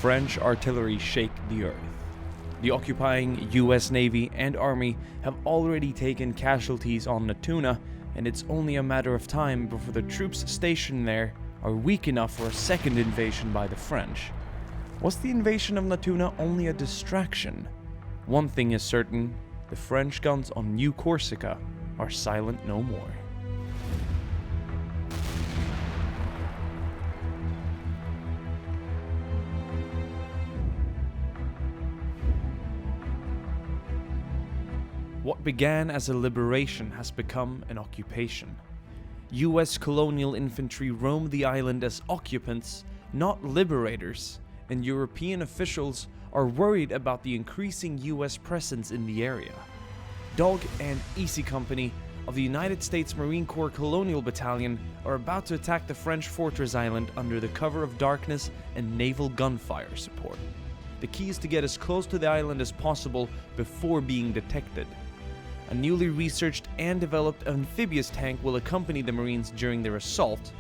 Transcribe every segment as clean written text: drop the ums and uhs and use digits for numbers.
French artillery shake the earth. The occupying US Navy and Army have already taken casualties on Natuna, and it's only a matter of time before the troops stationed there are weak enough for a second invasion by the French. Was the invasion of Natuna only a distraction? One thing is certain, the French guns on New Corsica are silent no more. What began as a liberation has become an occupation. US Colonial Infantry roam the island as occupants, not liberators, and European officials are worried about the increasing US presence in the area. Dog and Easy Company of the United States Marine Corps Colonial Battalion are about to attack the French fortress island under the cover of darkness and naval gunfire support. The key is to get as close to the island as possible before being detected. A newly researched and developed amphibious tank will accompany the Marines during their assault,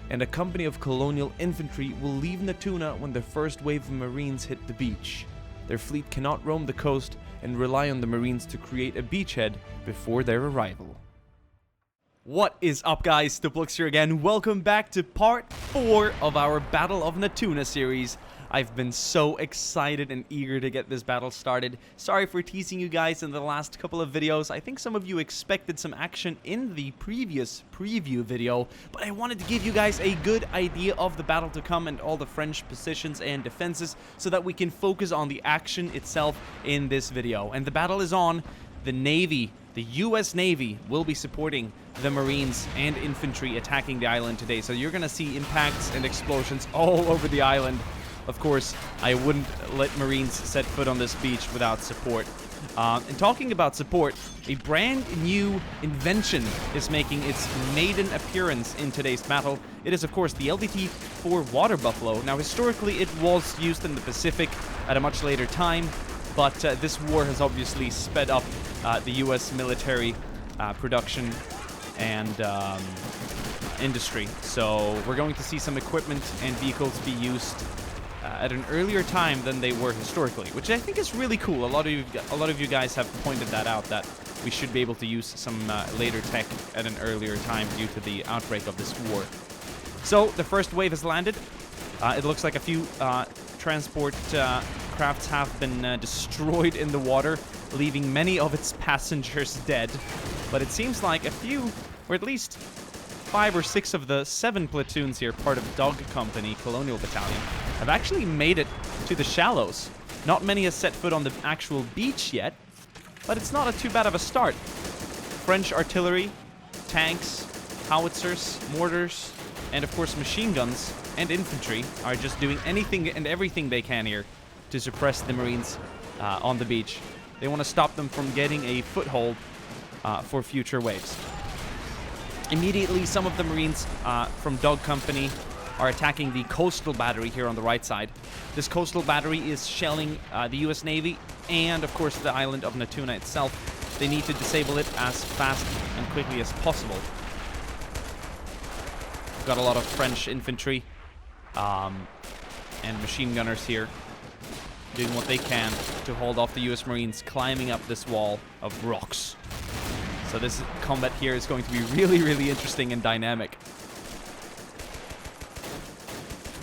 and a company of Colonial Infantry will leave Natuna when the first wave of Marines hit the beach. Their fleet cannot roam the coast and rely on the Marines to create a beachhead before their arrival. What is up, guys? DiplexHeated here again. Welcome back to part 4 of our Battle of Natuna series. I've been so excited and eager to get this battle started. Sorry for teasing you guys in the last couple of videos. I think some of you expected some action in the previous preview video, but I wanted to give you guys a good idea of the battle to come and all the French positions and defenses so that we can focus on the action itself in this video. And the battle is on. The Navy, the US Navy, will be supporting the Marines and Infantry attacking the island today. So you're going to see impacts and explosions all over the island. Of course, I wouldn't let Marines set foot on this beach without support. And talking about support, a brand new invention is making its maiden appearance in today's battle. It is, of course, the LVT-4 Water Buffalo. Now, historically, it was used in the Pacific at a much later time, but this war has obviously sped up the US military production and industry. So we're going to see some equipment and vehicles be used at an earlier time than they were historically, which I think is really cool. A lot of you guys have pointed that out, that we should be able to use some later tech at an earlier time due to the outbreak of this war. So the first wave has landed. It looks like a few transport crafts have been destroyed in the water, leaving many of its passengers dead. But it seems like a few, or at least 5 or 6 of the 7 platoons here, part of Dog Company Colonial Battalion, have actually made it to the shallows. Not many has set foot on the actual beach yet, but it's not too bad of a start. French artillery, tanks, howitzers, mortars, and of course machine guns and infantry are just doing anything and everything they can here to suppress the Marines on the beach. They want to stop them from getting a foothold for future waves. Immediately, some of the Marines from Dog Company are attacking the coastal battery here on the right side. This coastal battery is shelling the US Navy and, of course, the island of Natuna itself. They need to disable it as fast and quickly as possible. We've got a lot of French infantry and machine gunners here doing what they can to hold off the US Marines climbing up this wall of rocks. So this combat here is going to be really, really interesting and dynamic.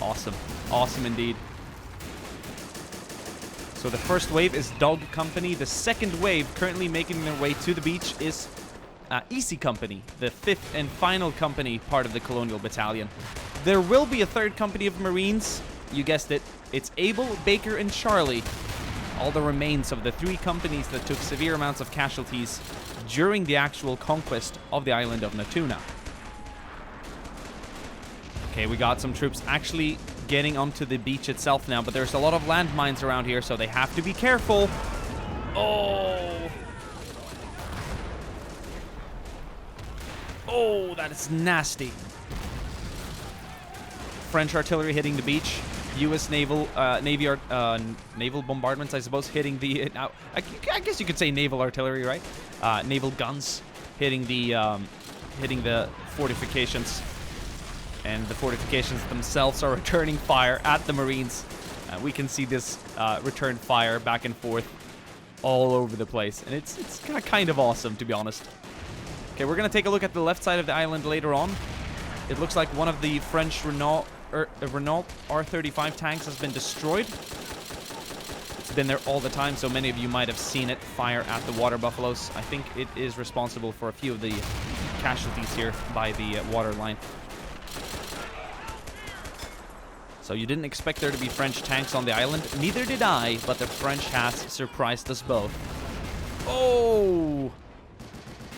Awesome. Awesome indeed. So the first wave is Dog Company. The second wave currently making their way to the beach is Easy Company, the 5th and final company part of the Colonial Battalion. There will be a third company of Marines. You guessed it. It's Abel, Baker, and Charlie. All the remains of the 3 companies that took severe amounts of casualties during the actual conquest of the island of Natuna. Okay, we got some troops actually getting onto the beach itself now, but there's a lot of landmines around here, so they have to be careful. Oh! Oh, that is nasty. French artillery hitting the beach. U.S. naval bombardments, I suppose, hitting the... I guess you could say naval artillery, right? Naval guns hitting the fortifications. And the fortifications themselves are returning fire at the Marines We can see this return fire back and forth all over the place. And it's kind of awesome, to be honest. Okay, we're going to take a look at the left side of the island later on. It looks like one of the French Renault R35 tanks has been destroyed. It's been there all the time, so many of you might have seen it fire at the water buffaloes. I think it is responsible for a few of the casualties here by the water line. So you didn't expect there to be French tanks on the island. Neither did I, but the French has surprised us both. Oh!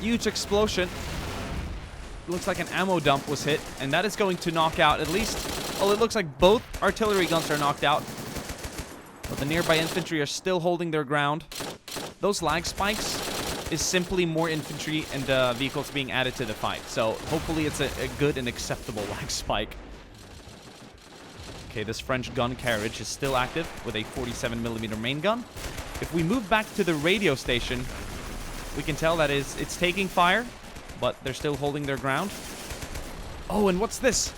Huge explosion. Looks like an ammo dump was hit, and that is going to knock out at least... Well, it looks like both artillery guns are knocked out. But the nearby infantry are still holding their ground. Those lag spikes is simply more infantry and vehicles being added to the fight. So hopefully it's a good and acceptable lag spike. Okay, this French gun carriage is still active with a 47mm main gun. If we move back to the radio station, we can tell that it's taking fire, but they're still holding their ground. Oh, and what's this?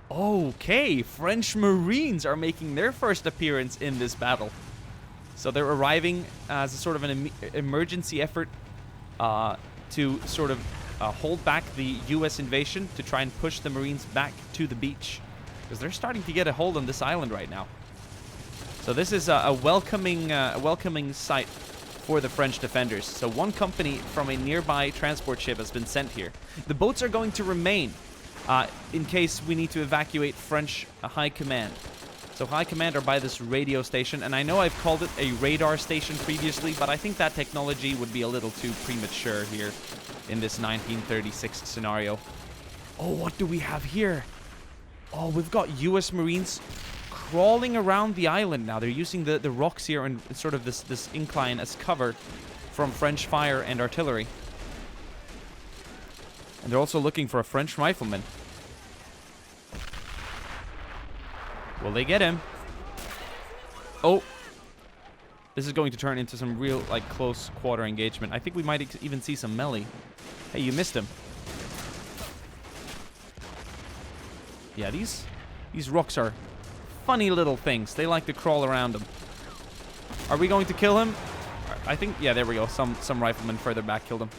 Okay, French Marines are making their first appearance in this battle. So they're arriving as a sort of an emergency effort to sort of hold back the U.S. invasion, to try and push the Marines back to the beach. Because they're starting to get a hold on this island right now. So this is a welcoming sight for the French defenders. So one company from a nearby transport ship has been sent here. The boats are going to remain in case we need to evacuate French high command. So high command are by this radio station, and I know I've called it a radar station previously, but I think that technology would be a little too premature here in this 1936 scenario. Oh, what do we have here? Oh, we've got U.S. Marines crawling around the island now. They're using the rocks here and sort of this incline as cover from French fire and artillery. And they're also looking for a French rifleman. Will they get him? Oh. This is going to turn into some real, like, close quarter engagement. I think we might even see some melee. Hey, you missed him. Yeah, these rocks are funny little things. They like to crawl around them. Are we going to kill him? I think, yeah, there we go. Some riflemen further back killed him.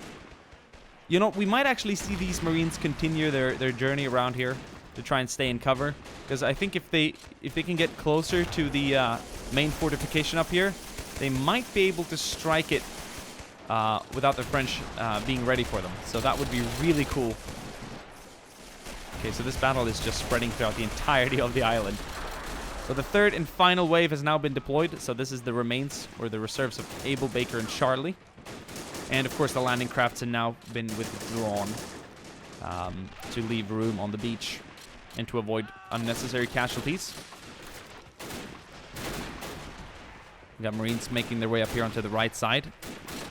You know, we might actually see these Marines continue their journey around here to try and stay in cover. Because I think if they can get closer to the main fortification up here, they might be able to strike it without the French being ready for them. So that would be really cool. Okay, so this battle is just spreading throughout the entirety of the island. So the third and final wave has now been deployed. So this is the remains, or the reserves of Abel, Baker, and Charlie. And of course the landing crafts have now been withdrawn to leave room on the beach and to avoid unnecessary casualties. We got Marines making their way up here onto the right side,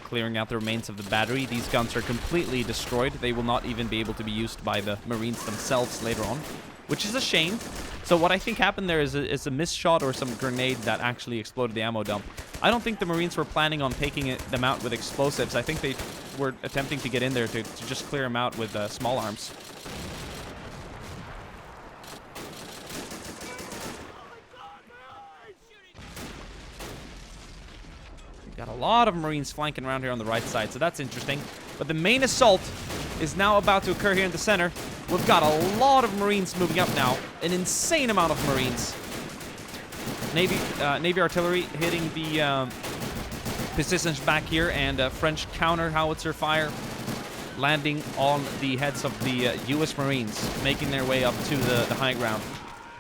clearing out the remains of the battery. These guns are completely destroyed. They will not even be able to be used by the Marines themselves later on, which is a shame. So what I think happened there is a missed shot or some grenade that actually exploded the ammo dump. I don't think the Marines were planning on taking them out with explosives. I think they were attempting to get in there to just clear them out with small arms. Got a lot of Marines flanking around here on the right side, so that's interesting. But the main assault is now about to occur here in the center. We've got a lot of Marines moving up now. An insane amount of Marines. Navy artillery hitting the positions back here, and French counter howitzer fire landing on the heads of the U.S. Marines, making their way up to the high ground.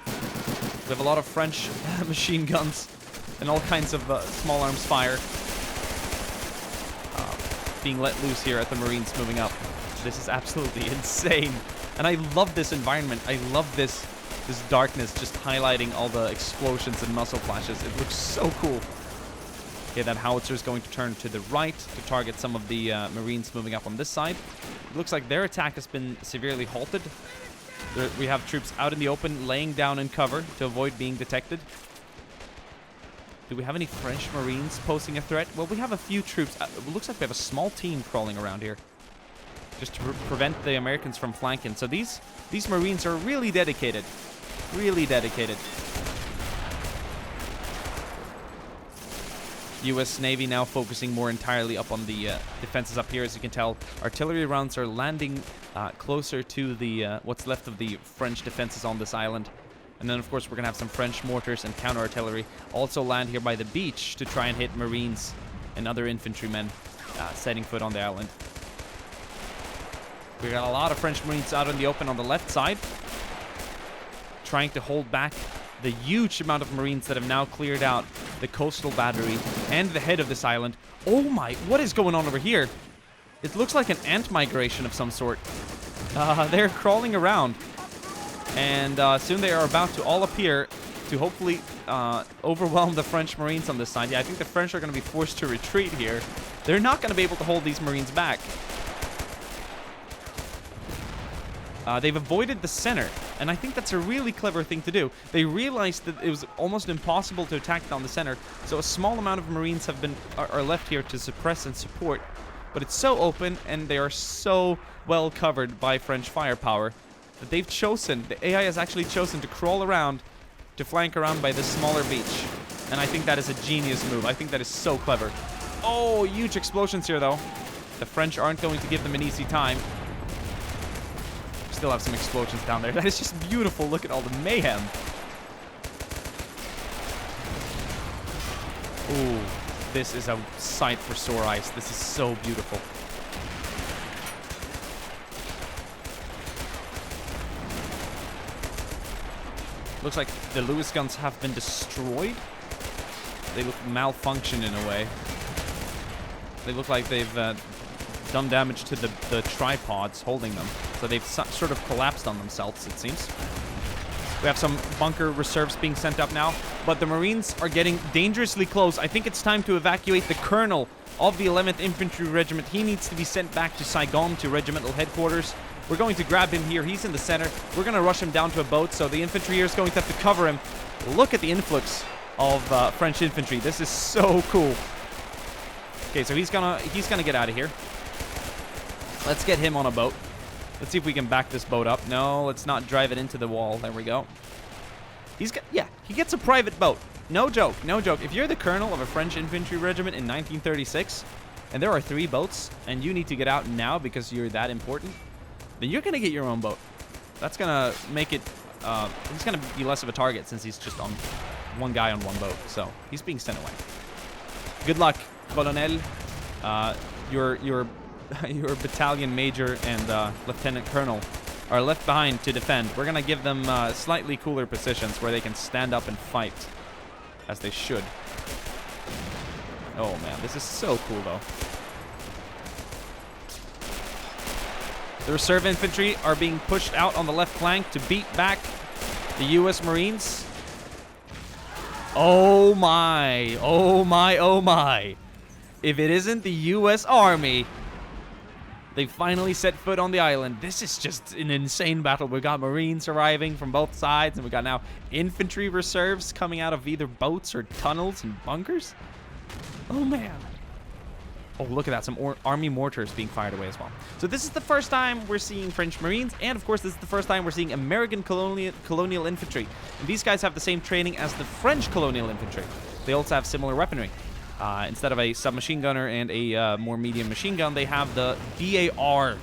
We have a lot of French machine guns and all kinds of small arms fire being let loose here at the Marines moving up. This is absolutely insane. And I love this environment. I love this darkness just highlighting all the explosions and muzzle flashes. It looks so cool. Okay, that howitzer is going to turn to the right to target some of the Marines moving up on this side. It looks like their attack has been severely halted. We have troops out in the open, laying down in cover to avoid being detected. Do we have any French Marines posing a threat? Well, we have a few troops. It looks like we have a small team crawling around here, just to prevent the Americans from flanking. So these Marines are really dedicated. Really dedicated. U.S. Navy now focusing more entirely up on the defenses up here. As you can tell, artillery rounds are landing closer to the what's left of the French defenses on this island. And then, of course, we're going to have some French mortars and counter-artillery also land here by the beach to try and hit Marines and other infantrymen setting foot on the island. We got a lot of French Marines out in the open on the left side, trying to hold back the huge amount of Marines that have now cleared out the coastal battery and the head of this island. Oh my, what is going on over here? It looks like an ant migration of some sort. They're crawling around. And soon they are about to all appear to hopefully overwhelm the French Marines on this side. Yeah, I think the French are going to be forced to retreat here. They're not going to be able to hold these Marines back. They've avoided the center, and I think that's a really clever thing to do. They realized that it was almost impossible to attack down the center, so a small amount of Marines are left here to suppress and support. But it's so open, and they are so well covered by French firepower that they've chosen, the AI has actually chosen to crawl around, to flank around by this smaller beach. And I think that is a genius move. I think that is so clever. Oh, huge explosions here, though. The French aren't going to give them an easy time. Still have some explosions down there. That is just beautiful. Look at all the mayhem. Ooh, this is a sight for sore eyes. This is so beautiful. Looks like the Lewis guns have been destroyed. They look malfunctioned in a way. They look like they've done damage to the tripods holding them. So they've sort of collapsed on themselves, it seems. We have some bunker reserves being sent up now, but the Marines are getting dangerously close. I think it's time to evacuate the colonel of the 11th Infantry Regiment. He needs to be sent back to Saigon, to regimental headquarters. We're going to grab him here. He's in the center. We're going to rush him down to a boat, so the infantry here is going to have to cover him. Look at the influx of French infantry. This is so cool. Okay, so he's gonna get out of here. Let's get him on a boat. Let's see if we can back this boat up. No, let's not drive it into the wall. There we go. He gets a private boat. No joke, no joke. If you're the colonel of a French infantry regiment in 1936, and there are 3 boats, and you need to get out now because you're that important, then you're going to get your own boat. That's going to make it... he's going to be less of a target since he's just on one guy on one boat. So he's being sent away. Good luck, Colonial. Your battalion major and lieutenant colonel are left behind to defend. We're going to give them slightly cooler positions where they can stand up and fight, as they should. Oh, man. This is so cool, though. The reserve infantry are being pushed out on the left flank to beat back the U.S. Marines. Oh, my. Oh, my. Oh, my. If it isn't the U.S. Army... They finally set foot on the island. This is just an insane battle. We got Marines arriving from both sides, and we got now infantry reserves coming out of either boats or tunnels and bunkers. Oh, man. Oh, look at that. Some army mortars being fired away as well. So this is the first time we're seeing French Marines, and of course, this is the first time we're seeing American colonial infantry. And these guys have the same training as the French colonial infantry. They also have similar weaponry. Instead of a submachine gunner and a more medium machine gun, they have the DAR,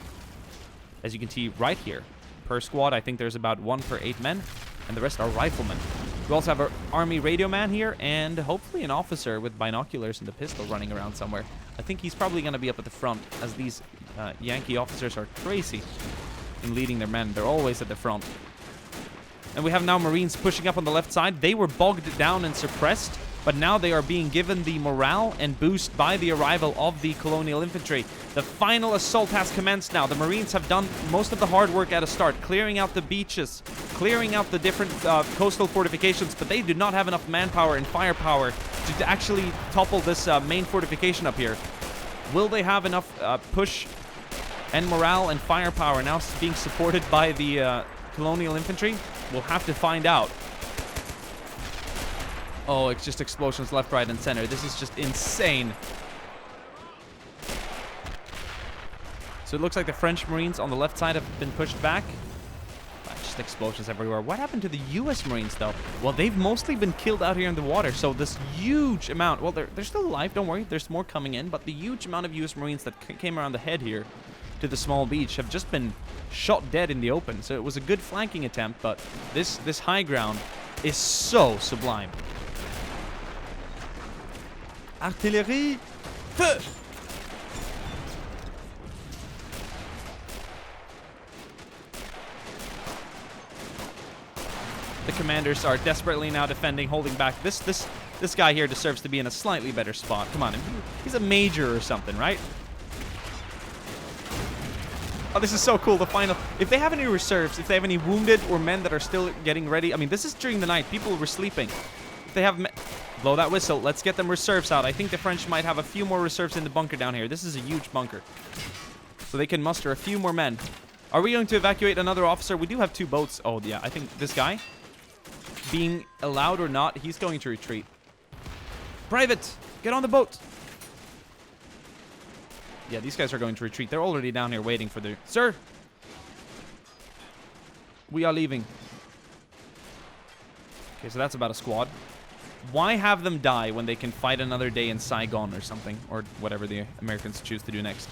as you can see right here. Per squad, I think there's about 1 per 8 men, and the rest are riflemen. We also have our army radio man here, and hopefully an officer with binoculars and a pistol running around somewhere. I think he's probably going to be up at the front, as these Yankee officers are crazy in leading their men. They're always at the front. And we have now Marines pushing up on the left side. They were bogged down and suppressed, but now they are being given the morale and boost by the arrival of the colonial infantry. The final assault has commenced now. The Marines have done most of the hard work at a start, clearing out the beaches, clearing out the different coastal fortifications, but they do not have enough manpower and firepower to actually topple this main fortification up here. Will they have enough push and morale and firepower now being supported by the colonial infantry? We'll have to find out. Oh, it's just explosions left, right, and center. This is just insane. So it looks like the French Marines on the left side have been pushed back. just explosions everywhere. What happened to the U.S. Marines, though? Well, they've mostly been killed out here in the water, so this huge amount... Well, they're still alive, don't worry. There's more coming in, but the huge amount of U.S. Marines that came around the head here to the small beach have just been shot dead in the open. So it was a good flanking attempt, but this high ground is so sublime. Artillerie, feu! The commanders are desperately now defending, holding back. This guy here deserves to be in a slightly better spot. Come on, he's a major or something, right? Oh, this is so cool. The final. If they have any reserves, if they have any wounded or men that are still getting ready. I mean, this is during the night. People were sleeping. If they have... Blow that whistle. Let's get them reserves out. I think the French might have a few more reserves in the bunker down here. This is a huge bunker. So they can muster a few more men. Are we going to evacuate another officer? We do have 2 boats. Oh, yeah. I think this guy, being allowed or not, he's going to retreat. Private, get on the boat. Yeah, these guys are going to retreat. They're already down here waiting for their... Sir! We are leaving. Okay, so that's about a squad. Why have them die when they can fight another day in Saigon or something? Or whatever the Americans choose to do next.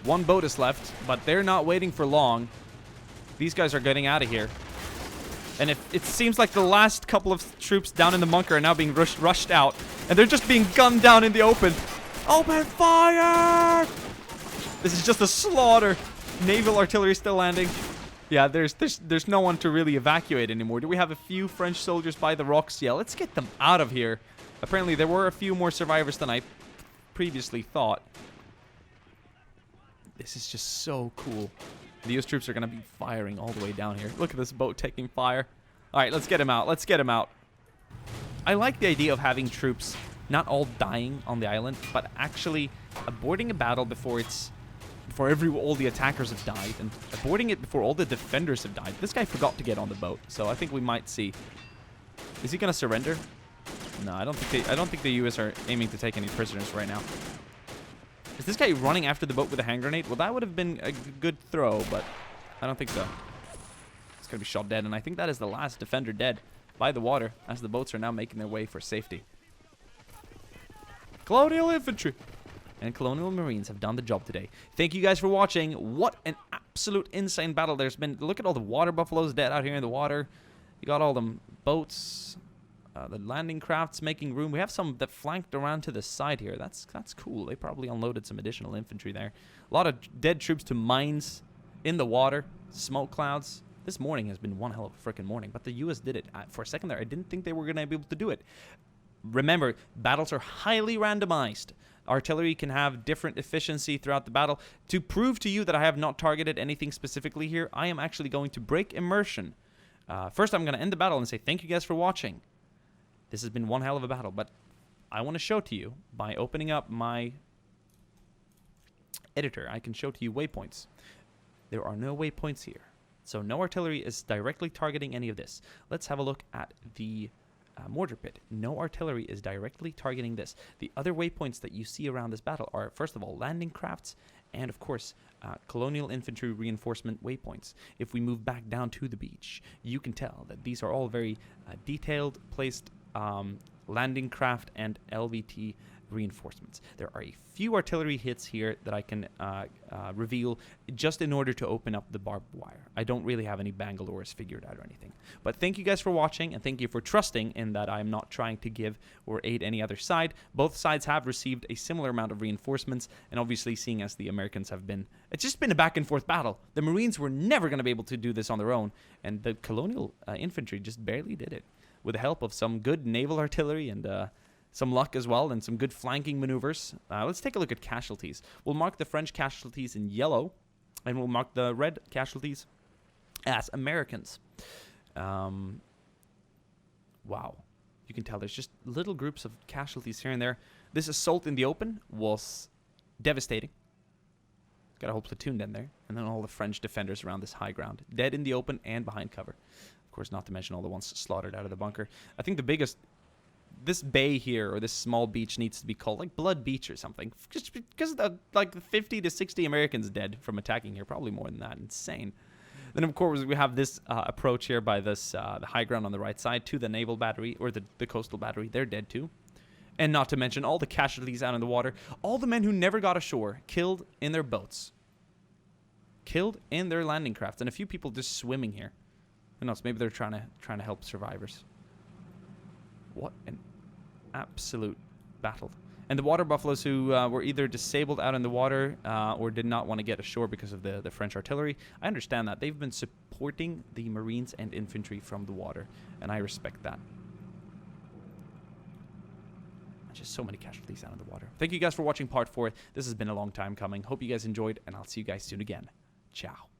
1 boat is left, but they're not waiting for long. These guys are getting out of here. And it seems like the last couple of troops down in the bunker are now being rushed out. And they're just being gunned down in the open. Open fire! This is just a slaughter. Naval artillery still landing. Yeah, there's no one to really evacuate anymore. Do we have a few French soldiers by the rocks? Yeah, let's get them out of here. Apparently, there were a few more survivors than I previously thought. This is just so cool. The US troops are going to be firing all the way down here. Look at this boat taking fire. All right, let's get him out. Let's get him out. I like the idea of having troops not all dying on the island, but actually aborting a battle before all the attackers have died, and aborting it before all the defenders have died. This guy forgot to get on the boat, so I think we might see. Is he going to surrender? No, I don't think the US are aiming to take any prisoners right now. Is this guy running after the boat with a hand grenade? Well, that would have been a good throw, but I don't think so. It's going to be shot dead, and I think that is the last defender dead by the water as the boats are now making their way for safety. Colonial Infantry and Colonial Marines have done the job today. Thank you guys for watching. What an absolute insane battle there's been. Look at all the water buffaloes dead out here in the water. You got all them boats, the landing crafts making room. We have some that flanked around to the side here. That's cool. They probably unloaded some additional infantry there. A lot of dead troops to mines in the water. Smoke clouds. This morning has been one hell of a freaking morning, but the US did it. For a second there, I didn't think they were going to be able to do it. Remember, battles are highly randomized. Artillery can have different efficiency throughout the battle. To prove to you that I have not targeted anything specifically here, I am actually going to break immersion. First, I'm going to end the battle and say thank you guys for watching. This has been one hell of a battle, but I want to show to you by opening up my editor. I can show to you waypoints. There are no waypoints here, so no artillery is directly targeting any of this. Let's have a look at the mortar pit. No artillery is directly targeting this. The other waypoints that you see around this battle are, first of all, landing crafts and, of course, Colonial Infantry reinforcement waypoints. If we move back down to the beach, you can tell that these are all very detailed, placed landing craft and LVT reinforcements. There are a few artillery hits here that I can reveal just in order to open up the barbed wire. I don't really have any Bangalores figured out or anything. But thank you guys for watching, and thank you for trusting in that I'm not trying to give or aid any other side. Both sides have received a similar amount of reinforcements, and obviously seeing as the Americans have been... It's just been a back and forth battle. The Marines were never going to be able to do this on their own, and the Colonial Infantry just barely did it with the help of some good naval artillery and... some luck as well, and some good flanking maneuvers. Let's take a look at casualties. We'll mark the French casualties in yellow, and we'll mark the red casualties as Americans. Wow. You can tell there's just little groups of casualties here and there. This assault in the open was devastating. Got a whole platoon in there, and then all the French defenders around this high ground. Dead in the open and behind cover. Of course, not to mention all the ones slaughtered out of the bunker. I think the biggest... This bay here, or this small beach, needs to be called like Blood Beach or something. Just because of the, like 50 to 60 Americans dead from attacking here. Probably more than that. Insane. Then, of course, we have this approach here by this the high ground on the right side to the naval battery, or the coastal battery. They're dead too. And not to mention all the casualties out in the water. All the men who never got ashore, killed in their boats. Killed in their landing crafts. And a few people just swimming here. Who knows, maybe they're trying to help survivors. What an absolute battle. And the water buffaloes who were either disabled out in the water or did not want to get ashore because of the French artillery. I understand that. They've been supporting the Marines and infantry from the water, and I respect that. Just so many casualties out in the water. Thank you guys for watching part 4. This has been a long time coming. Hope you guys enjoyed, and I'll see you guys soon again. Ciao.